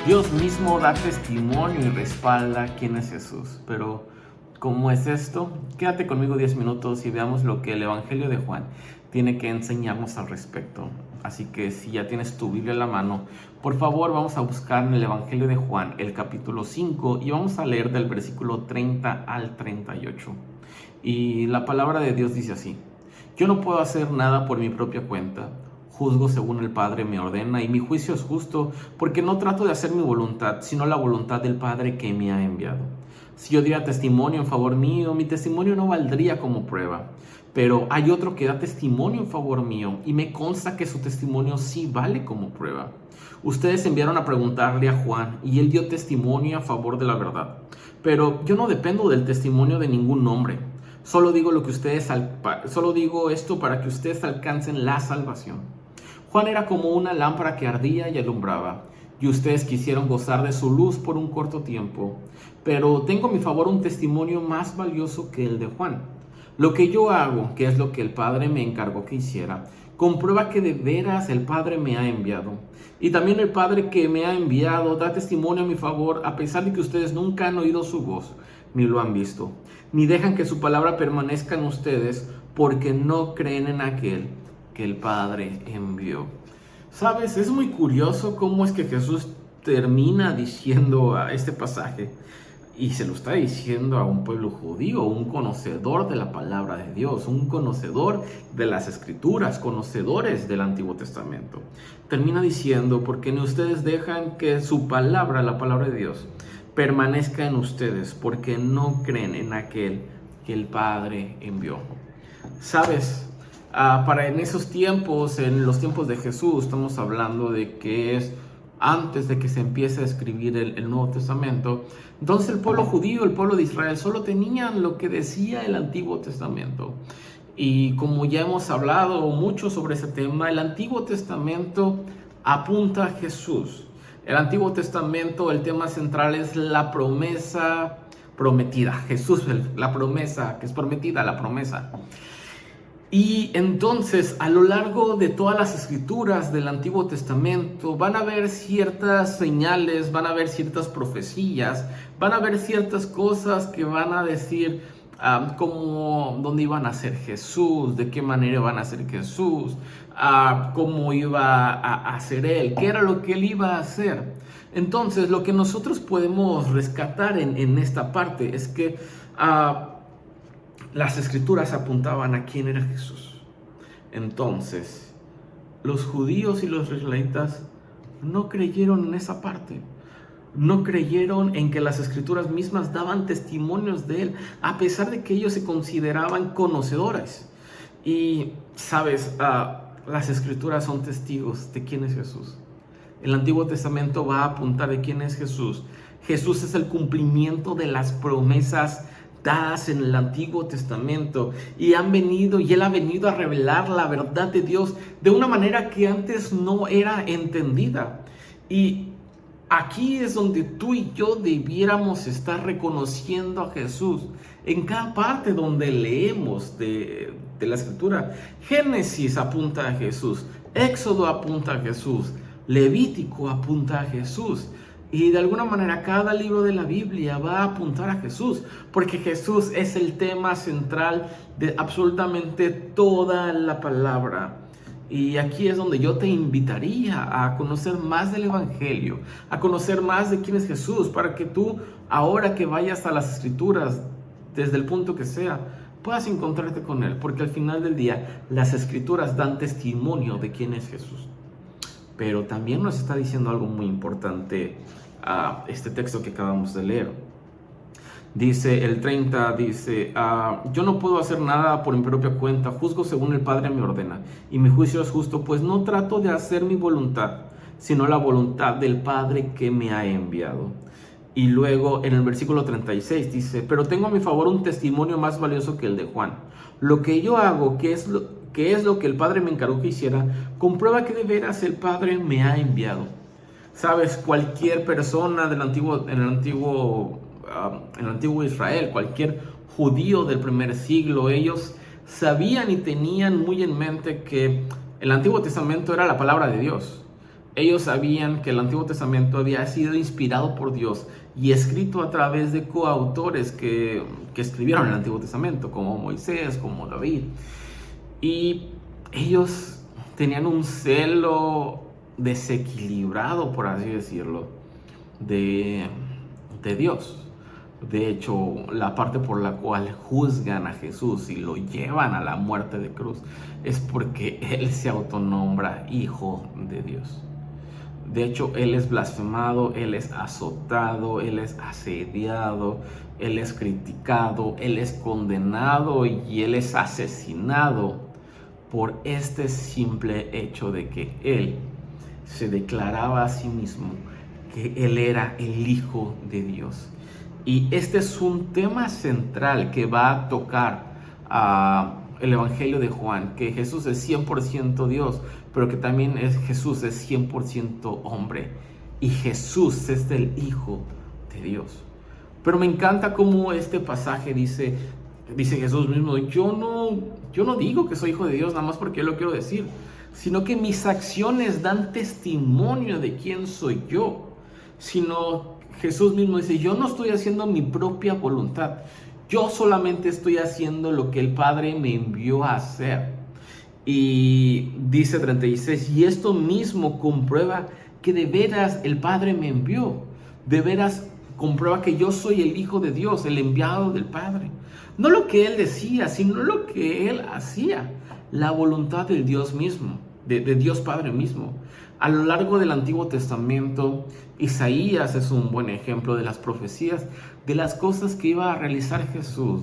Dios mismo da testimonio y respalda quién es Jesús. Pero, ¿cómo es esto? Quédate conmigo 10 minutos y veamos lo que el Evangelio de Juan tiene que enseñarnos al respecto. Así que si ya tienes tu Biblia en la mano, por favor vamos a buscar en el Evangelio de Juan el capítulo 5 y vamos a leer del versículo 30 al 38. Y la palabra de Dios dice así: yo no puedo hacer nada por mi propia cuenta. Juzgo según el Padre me ordena, y mi juicio es justo, porque no trato de hacer mi voluntad, sino la voluntad del Padre que me ha enviado. Si yo diera testimonio en favor mío, mi testimonio no valdría como prueba. Pero hay otro que da testimonio en favor mío, y me consta que su testimonio sí vale como prueba. Ustedes enviaron a preguntarle a Juan, y él dio testimonio a favor de la verdad. Pero yo no dependo del testimonio de ningún hombre. Solo digo esto para que ustedes alcancen la salvación. Juan era como una lámpara que ardía y alumbraba, y ustedes quisieron gozar de su luz por un corto tiempo. Pero tengo a mi favor un testimonio más valioso que el de Juan. Lo que yo hago, que es lo que el Padre me encargó que hiciera, comprueba que de veras el Padre me ha enviado. Y también el Padre que me ha enviado da testimonio a mi favor, a pesar de que ustedes nunca han oído su voz, ni lo han visto, ni dejan que su palabra permanezca en ustedes, porque no creen en aquel que el Padre envió. ¿Sabes? Es muy curioso cómo es que Jesús termina diciendo a este pasaje, y se lo está diciendo a un pueblo judío, un conocedor de la palabra de Dios, un conocedor de las Escrituras, conocedores del Antiguo Testamento. Termina diciendo, porque ni ustedes dejan que su palabra, la palabra de Dios, permanezca en ustedes, porque no creen en aquel que el Padre envió. ¿Sabes? Para en esos tiempos, en los tiempos de Jesús, estamos hablando de que es antes de que se empiece a escribir el Nuevo Testamento. Entonces el pueblo judío, el pueblo de Israel, solo tenían lo que decía el Antiguo Testamento. Y como ya hemos hablado mucho sobre ese tema, el Antiguo Testamento apunta a Jesús. El Antiguo Testamento, el tema central es la promesa prometida. Jesús, la promesa que es prometida, la promesa. Y entonces, a lo largo de todas las escrituras del Antiguo Testamento, van a haber ciertas señales, van a haber ciertas profecías, van a haber ciertas cosas que van a decir como dónde iba a nacer Jesús, de qué manera iba a nacer Jesús, cómo iba a hacer Él, qué era lo que Él iba a hacer. Entonces, lo que nosotros podemos rescatar en esta parte es que las escrituras apuntaban a quién era Jesús. Entonces, los judíos y los israelitas no creyeron en esa parte. No creyeron en que las escrituras mismas daban testimonios de Él, a pesar de que ellos se consideraban conocedores. Y, sabes, las escrituras son testigos de quién es Jesús. El Antiguo Testamento va a apuntar de quién es Jesús. Jesús es el cumplimiento de las promesas dadas en el Antiguo Testamento, y Él ha venido a revelar la verdad de Dios de una manera que antes no era entendida. Y aquí es donde tú y yo debiéramos estar reconociendo a Jesús en cada parte donde leemos de la Escritura. Génesis apunta a Jesús, Éxodo apunta a Jesús, Levítico apunta a Jesús. Y de alguna manera cada libro de la Biblia va a apuntar a Jesús, porque Jesús es el tema central de absolutamente toda la palabra. Y aquí es donde yo te invitaría a conocer más del Evangelio, a conocer más de quién es Jesús, para que tú, ahora que vayas a las Escrituras, desde el punto que sea, puedas encontrarte con Él, porque al final del día las Escrituras dan testimonio de quién es Jesús. Pero también nos está diciendo algo muy importante este texto que acabamos de leer. Dice el 30, dice, yo no puedo hacer nada por mi propia cuenta, juzgo según el Padre me ordena, y mi juicio es justo, pues no trato de hacer mi voluntad, sino la voluntad del Padre que me ha enviado. Y luego en el versículo 36 dice, pero tengo a mi favor un testimonio más valioso que el de Juan. Lo que yo hago, que es lo que el Padre me encargó que hiciera, comprueba que de veras el Padre me ha enviado. Sabes, cualquier persona en el antiguo Israel, cualquier judío del primer siglo, ellos sabían y tenían muy en mente que el Antiguo Testamento era la palabra de Dios. Ellos sabían que el Antiguo Testamento había sido inspirado por Dios y escrito a través de coautores que escribieron el Antiguo Testamento, como Moisés, como David. Y ellos tenían un celo desequilibrado, por así decirlo, de Dios. De hecho, la parte por la cual juzgan a Jesús y lo llevan a la muerte de cruz es porque Él se autonombra Hijo de Dios. De hecho, Él es blasfemado, Él es azotado, Él es asediado, Él es criticado, Él es condenado y Él es asesinado por este simple hecho de que Él se declaraba a sí mismo que Él era el Hijo de Dios. Y este es un tema central que va a tocar el Evangelio de Juan, que Jesús es 100% Dios, pero que también Jesús es 100% hombre. Y Jesús es el Hijo de Dios. Pero me encanta cómo este pasaje dice Jesús mismo, yo no digo que soy Hijo de Dios nada más porque yo lo quiero decir, sino que mis acciones dan testimonio de quién soy yo. Sino Jesús mismo dice, yo no estoy haciendo mi propia voluntad, yo solamente estoy haciendo lo que el Padre me envió a hacer. Y dice 36, y esto mismo comprueba que de veras el Padre me envió, de veras comprueba que yo soy el Hijo de Dios, el enviado del Padre. No lo que Él decía, sino lo que Él hacía, la voluntad del Dios mismo, de Dios Padre mismo. A lo largo del Antiguo Testamento, Isaías es un buen ejemplo de las profecías, de las cosas que iba a realizar Jesús,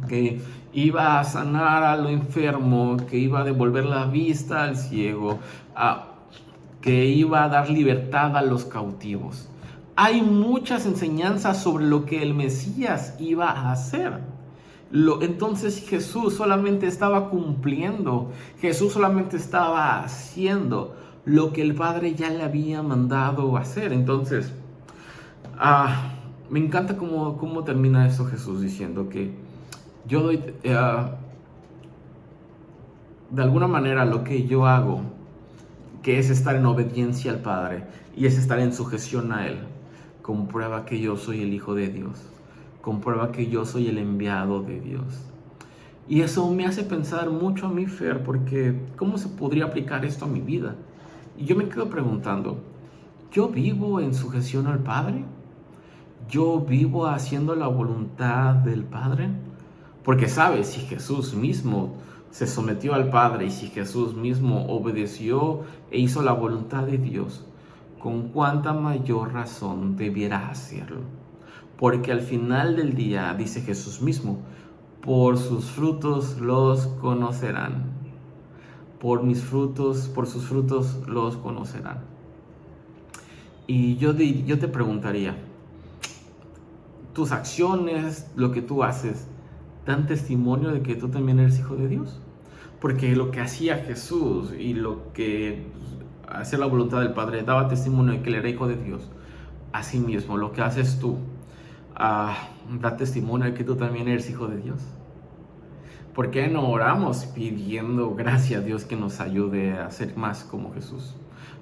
que iba a sanar a lo enfermo, que iba a devolver la vista al ciego, que iba a dar libertad a los cautivos. Hay muchas enseñanzas sobre lo que el Mesías iba a hacer. Entonces Jesús solamente estaba cumpliendo, Jesús solamente estaba haciendo lo que el Padre ya le había mandado hacer. Entonces, me encanta cómo termina esto Jesús diciendo que yo doy, de alguna manera lo que yo hago, que es estar en obediencia al Padre y es estar en sujeción a Él, comprueba que yo soy el Hijo de Dios, comprueba que yo soy el enviado de Dios. Y eso me hace pensar mucho a mí, Fer, porque ¿cómo se podría aplicar esto a mi vida? Y yo me quedo preguntando, ¿yo vivo en sujeción al Padre? ¿Yo vivo haciendo la voluntad del Padre? Porque sabes, si Jesús mismo se sometió al Padre y si Jesús mismo obedeció e hizo la voluntad de Dios, ¿con cuánta mayor razón debiera hacerlo? Porque al final del día, dice Jesús mismo, por sus frutos los conocerán. Por sus frutos los conocerán. Y yo te preguntaría, ¿tus acciones, lo que tú haces, dan testimonio de que tú también eres hijo de Dios? Porque lo que hacía Jesús y lo que hacía la voluntad del Padre daba testimonio de que él era hijo de Dios. Asimismo, lo que haces tú da testimonio de que tú también eres hijo de Dios. ¿Por qué no oramos pidiendo gracias a Dios que nos ayude a ser más como Jesús?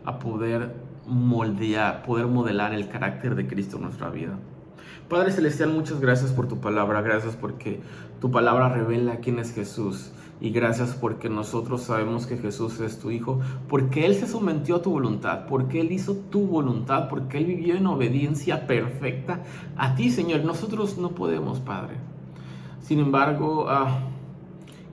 A poder modelar el carácter de Cristo en nuestra vida. Padre Celestial, muchas gracias por tu palabra. Gracias porque tu palabra revela quién es Jesús. Y gracias porque nosotros sabemos que Jesús es tu Hijo. Porque Él se sometió a tu voluntad. Porque Él hizo tu voluntad. Porque Él vivió en obediencia perfecta a ti, Señor. Nosotros no podemos, Padre. Sin embargo,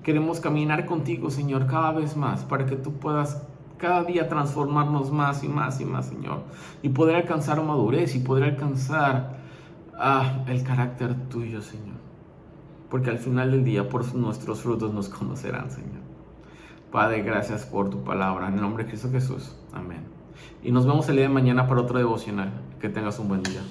queremos caminar contigo, Señor, cada vez más, para que tú puedas cada día transformarnos más y más y más, Señor, y poder alcanzar madurez y poder alcanzar el carácter tuyo, Señor, porque al final del día por nuestros frutos nos conocerán, Señor. Padre, gracias por tu palabra, en el nombre de Cristo Jesús, amén. Y nos vemos el día de mañana para otro devocional. Que tengas un buen día.